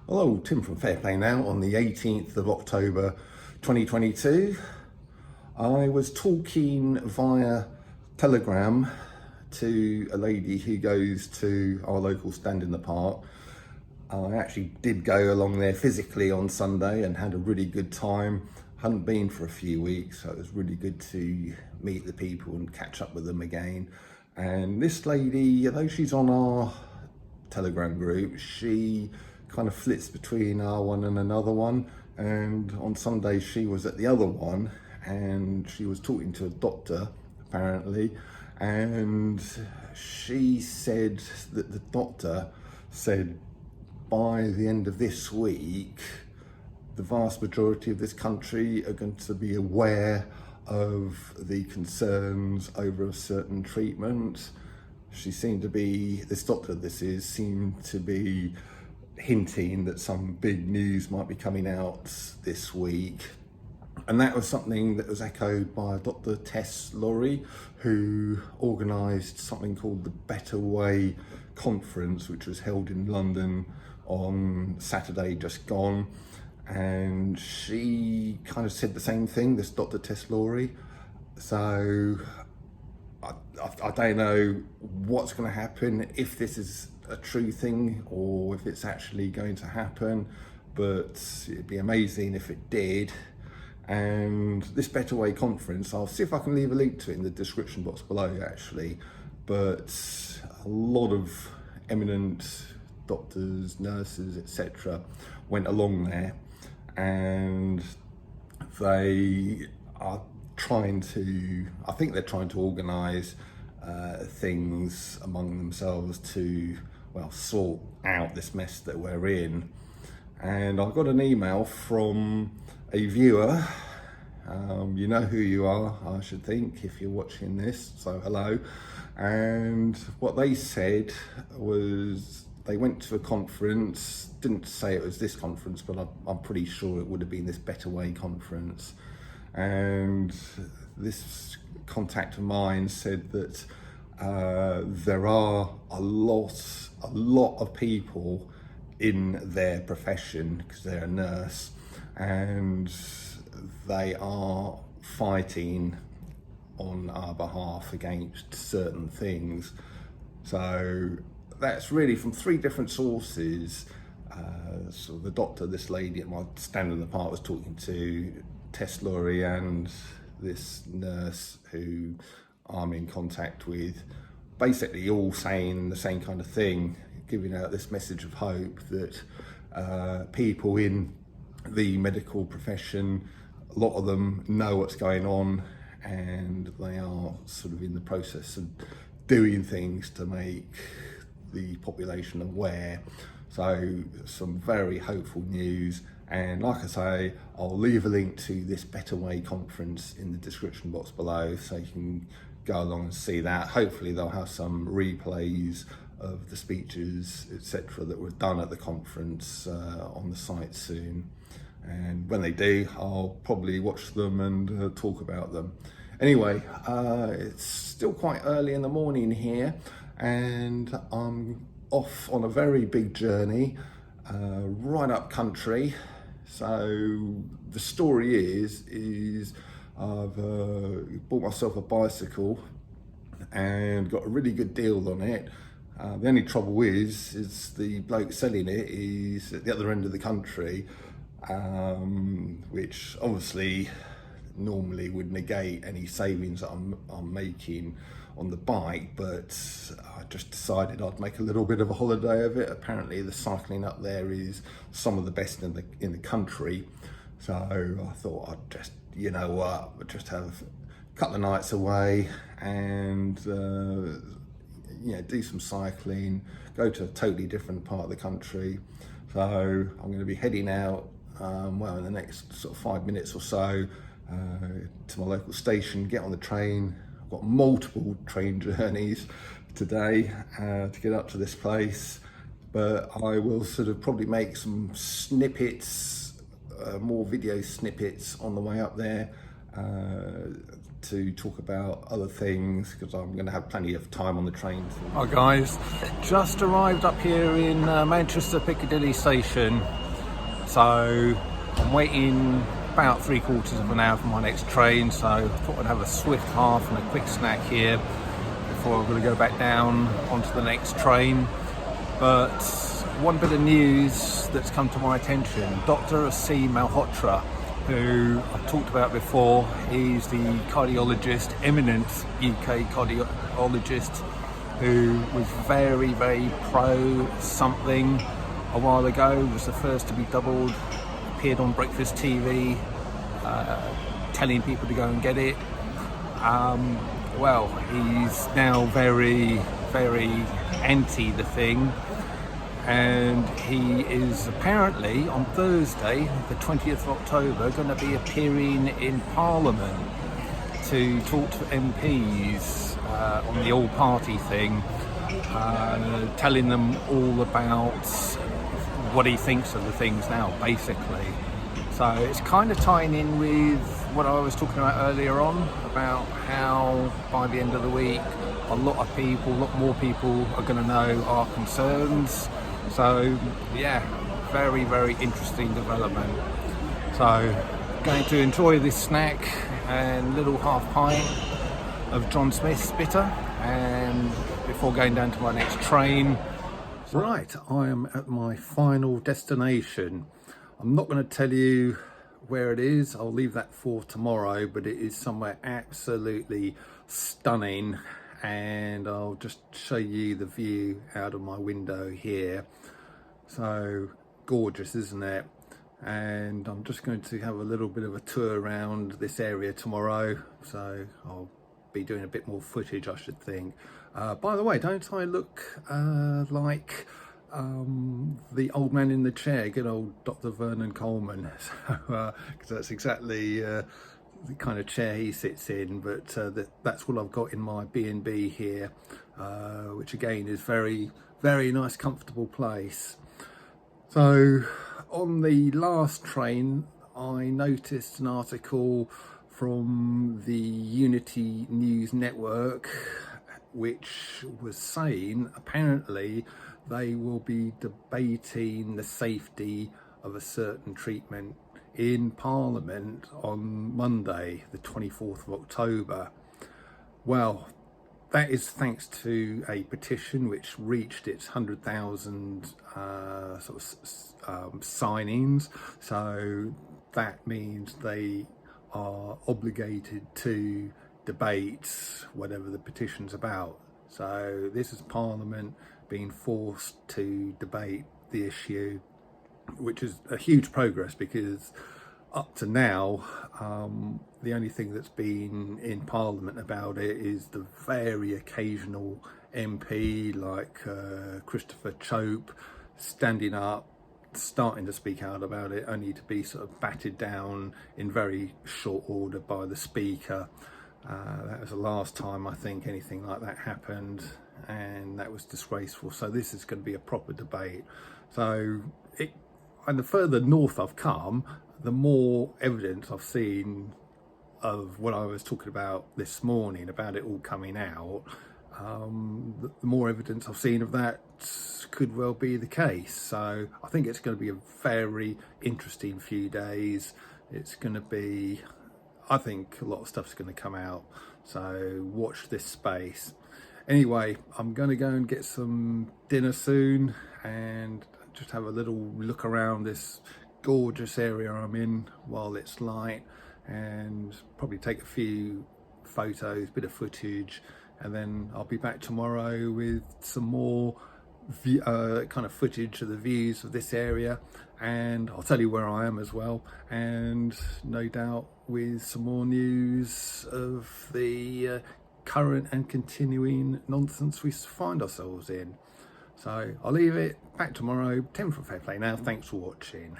Hello, Tim from Fair Play Now on the 18th of October 2022. I was talking via Telegram to a lady who goes to our local stand in the park. I actually did go along there physically on Sunday and had a really good time. Hadn't been for a few weeks, so it was really good to meet the people and catch up with them again. And this lady, although she's on our Telegram group, she kind of flits between our one and another one, and on Sunday she was at the other one and she was talking to a doctor apparently, and she said that the doctor said by the end of this week the vast majority of this country are going to be aware of the concerns over a certain treatment. She seemed to be, this doctor seemed to be hinting that some big news might be coming out this week. And that was something that was echoed by Dr. Tess Lawrie, who organised something called the Better Way Conference, which was held in London on Saturday just gone. And she kind of said the same thing, this Dr. Tess Lawrie. So I don't know what's going to happen, if this is a true thing or if it's actually going to happen, but it'd be amazing if it did. And this Better Way Conference, I'll see if I can leave a link to it in the description box below actually, but a lot of eminent doctors, nurses, etc. went along there, and they are trying to, I think they're trying to organise things among themselves to, well, sort out this mess that we're in. And I got an email from a viewer. You know who you are, I should think, if you're watching this, so hello. And what they said was they went to a conference, didn't say it was this conference, but I'm pretty sure it would have been this Better Way conference. And this contact of mine said that there are a lot of people in their profession, because they're a nurse, and they are fighting on our behalf against certain things. So that's really from 3 different sources. So the doctor, this lady at my stand in the park was talking to, Tess Lawrie, and this nurse who I'm in contact with, basically all saying the same kind of thing, giving out this message of hope that people in the medical profession, a lot of them know what's going on, and they are sort of in the process of doing things to make the population aware. So some very hopeful news. And like I say, I'll leave a link to this Better Way conference in the description box below, so you can go along and see that. Hopefully they'll have some replays of the speeches, etc., that were done at the conference on the site soon. And when they do, I'll probably watch them and talk about them. Anyway, it's still quite early in the morning here, and I'm off on a very big journey right up country. So the story is I've bought myself a bicycle and got a really good deal on it. The only trouble is the bloke selling it is at the other end of the country, which obviously normally would negate any savings that I'm making on the bike, but I just decided I'd make a little bit of a holiday of it. Apparently the cycling up there is some of the best in the country, so I thought I'd just, you know what, I'd just have a couple of nights away and do some cycling, go to a totally different part of the country. So I'm going to be heading out in the next sort of 5 minutes or so to my local station, get on the train. I've got multiple train journeys today to get up to this place, but I will sort of probably make some snippets, more video snippets on the way up there to talk about other things because I'm going to have plenty of time on the train. Hi guys, just arrived up here in Manchester Piccadilly station, so I'm waiting about 3/4 of an hour for my next train, so I thought I'd have a swift half and a quick snack here before I'm going to go back down onto the next train. But one bit of news that's come to my attention: Dr. Aseem Malhotra, who I've talked about before, he's the cardiologist, eminent UK cardiologist, who was very, very pro something a while ago, was the first to be doubled, appeared on Breakfast TV, telling people to go and get it. Well, he's now very, very anti the thing, and he is apparently on Thursday, the 20th of October, going to be appearing in Parliament to talk to MPs on the all-party thing, telling them all about what he thinks of the things now, basically. So it's kind of tying in with what I was talking about earlier on, about how by the end of the week a lot more people are going to know our concerns. So yeah, very, very interesting development. So going to enjoy this snack and little half pint of John Smith's bitter, and before going down to my next train. Right, I am at my final destination. I'm not going to tell you where it is, I'll leave that for tomorrow, but it is somewhere absolutely stunning, and I'll just show you the view out of my window here. So gorgeous, isn't it? And I'm just going to have a little bit of a tour around this area tomorrow, so I'll be doing a bit more footage, I should think. By the way, don't I look like the old man in the chair, good old Dr. Vernon Coleman? So, because that's exactly the kind of chair he sits in, but that's what I've got in my B&B here, which again is very, very nice, comfortable place. So on the last train, I noticed an article from the Unity News Network, which was saying apparently they will be debating the safety of a certain treatment in Parliament on Monday, the 24th of October. Well, that is thanks to a petition which reached its 100,000 signings. So that means they are obligated to debate whatever the petition's about. So this is Parliament being forced to debate the issue, which is a huge progress, because up to now the only thing that's been in Parliament about it is the very occasional MP like Christopher Chope standing up, starting to speak out about it, only to be sort of batted down in very short order by the Speaker. That was the last time I think anything like that happened, and that was disgraceful. So this is going to be a proper debate. So and the further north I've come, the more evidence I've seen of what I was talking about this morning, about it all coming out. The more evidence I've seen of that could well be the case. So I think it's going to be a very interesting few days. It's going to be, I think a lot of stuff's going to come out, so watch this space. Anyway, I'm going to go and get some dinner soon and just have a little look around this gorgeous area I'm in while it's light, and probably take a few photos, bit of footage, and then I'll be back tomorrow with some more kind of footage of the views of this area, and I'll tell you where I am as well, and no doubt with some more news of the current and continuing nonsense we find ourselves in. So I'll leave it, back tomorrow. 10 for Fair Play now. Thanks for watching.